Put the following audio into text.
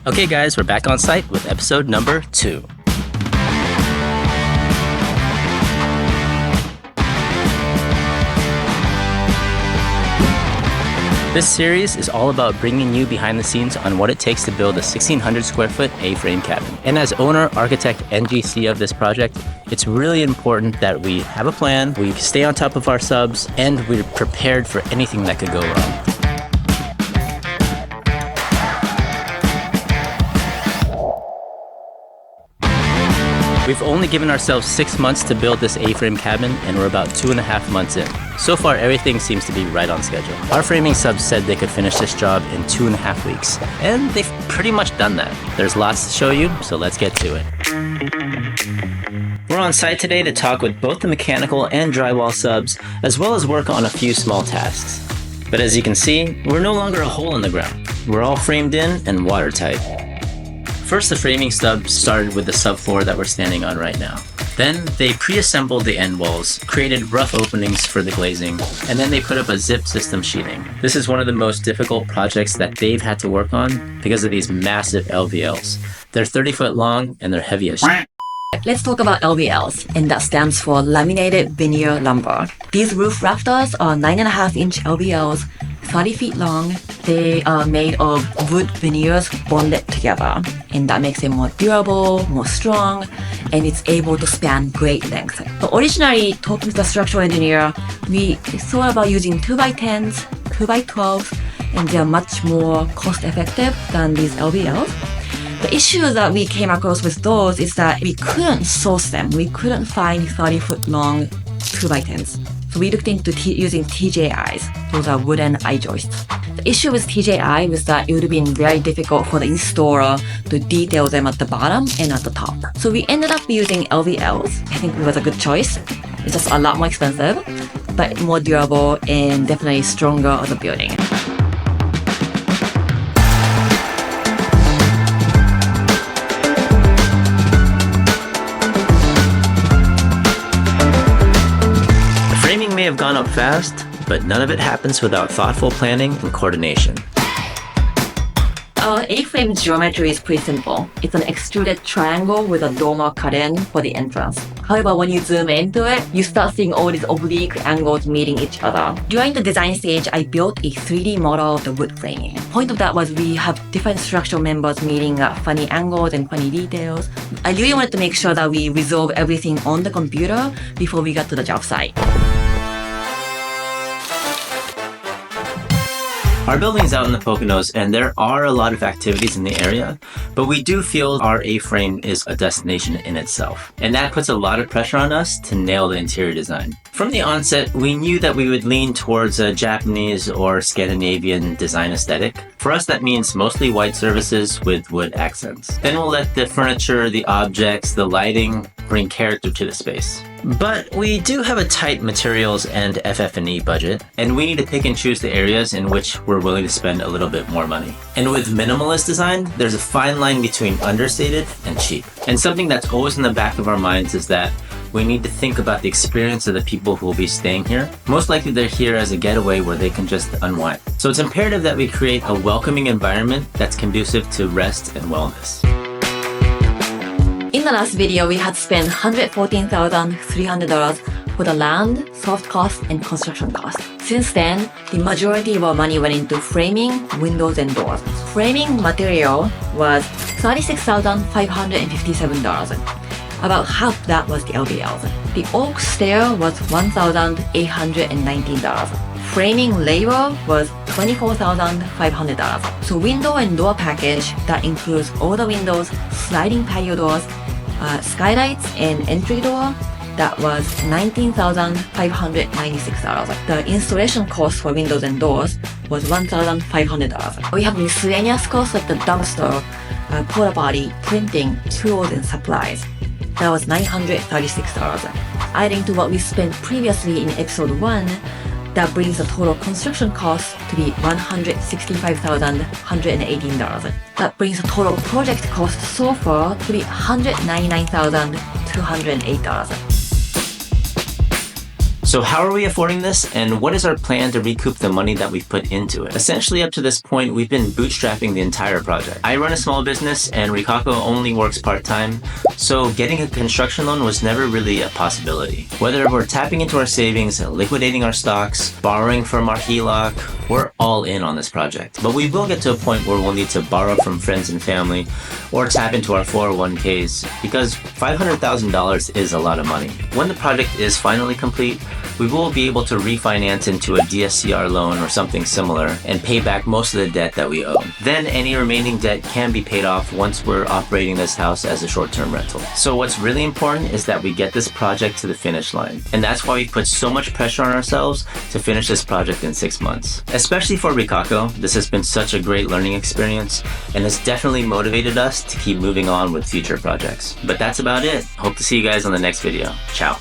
Okay guys, we're back on site with episode number 2. This series is all about bringing you behind the scenes on what it takes to build a 1,600 square foot A-frame cabin. And as owner, architect, and GC of this project, it's really important that we have a plan, we stay on top of our subs, and we're prepared for anything that could go wrong. We've only given ourselves 6 months to build this A-frame cabin, and we're about 2.5 months in. So far, everything seems to be right on schedule. Our framing subs said they could finish this job in 2.5 weeks, and they've pretty much done that. There's lots to show you, so let's get to it. We're on site today to talk with both the mechanical and drywall subs, as well as work on a few small tasks. But as you can see, we're no longer a hole in the ground. We're all framed in and watertight. First, the framing stub started with the subfloor that we're standing on right now. Then they pre-assembled the end walls, created rough openings for the glazing, and then they put up a zip system sheeting. This is one of the most difficult projects that they've had to work on because of these massive LVLs. They're 30 foot long and they're heavy as shit. Let's talk about LVLs, and that stands for Laminated Veneer Lumber. These roof rafters are 9.5-inch LVLs, 30 feet long. They are made of wood veneers bonded together, and that makes them more durable, more strong, and it's able to span great length. So originally, talking to the structural engineer, we thought about using 2x10s, 2x12s, and they're much more cost effective than these LVLs. The issue that we came across with those is that we couldn't source them. We couldn't find 30-foot long 2x10s. So we looked into using TJIs. Those are wooden I-joists. The issue with TJI was that it would have been very difficult for the installer to detail them at the bottom and at the top. So we ended up using LVLs. I think it was a good choice. It's just a lot more expensive, but more durable and definitely stronger as a building. May have gone up fast, but none of it happens without thoughtful planning and coordination. Our A-frame geometry is pretty simple. It's an extruded triangle with a dormer cut in for the entrance. However, when you zoom into it, you start seeing all these oblique angles meeting each other. During the design stage, I built a 3D model of the wood framing. The point of that was we have different structural members meeting at funny angles and funny details. I really wanted to make sure that we resolve everything on the computer before we got to the job site. Our building is out in the Poconos, and there are a lot of activities in the area, but we do feel our A-frame is a destination in itself. And that puts a lot of pressure on us to nail the interior design. From the onset, we knew that we would lean towards a Japanese or Scandinavian design aesthetic. For us, that means mostly white surfaces with wood accents. Then we'll let the furniture, the objects, the lighting bring character to the space. But we do have a tight materials and FF&E budget, and we need to pick and choose the areas in which we're willing to spend a little bit more money. And with minimalist design, there's a fine line between understated and cheap. And something that's always in the back of our minds is that we need to think about the experience of the people who will be staying here. Most likely they're here as a getaway where they can just unwind. So it's imperative that we create a welcoming environment that's conducive to rest and wellness. In the last video, we had spent $114,300 for the land, soft costs, and construction costs. Since then, the majority of our money went into framing, windows, and doors. Framing material was $36,557. About half that was the LVLs. The oak stair was $1,819. Framing labor was $24,500. So window and door package that includes all the windows, sliding patio doors, skylights, and entry door, that was $19,596. The installation cost for windows and doors was $1,500. We have miscellaneous costs like the dumpster, porta potty, printing, tools, and supplies. That was $936. Adding to what we spent previously in episode 1, that brings the total construction cost to be $165,118. That brings the total project cost so far to be $199,208. So how are we affording this, and what is our plan to recoup the money that we've put into it? Essentially, up to this point, we've been bootstrapping the entire project. I run a small business, and Rikako only works part-time, so getting a construction loan was never really a possibility. Whether we're tapping into our savings, liquidating our stocks, borrowing from our HELOC, we're all in on this project. But we will get to a point where we'll need to borrow from friends and family or tap into our 401ks, because $500,000 is a lot of money. When the project is finally complete, we will be able to refinance into a DSCR loan or something similar and pay back most of the debt that we owe. Then any remaining debt can be paid off once we're operating this house as a short-term rental. So what's really important is that we get this project to the finish line. And that's why we put so much pressure on ourselves to finish this project in 6 months. Especially for Rikako, this has been such a great learning experience and has definitely motivated us to keep moving on with future projects. But that's about it. Hope to see you guys on the next video. Ciao.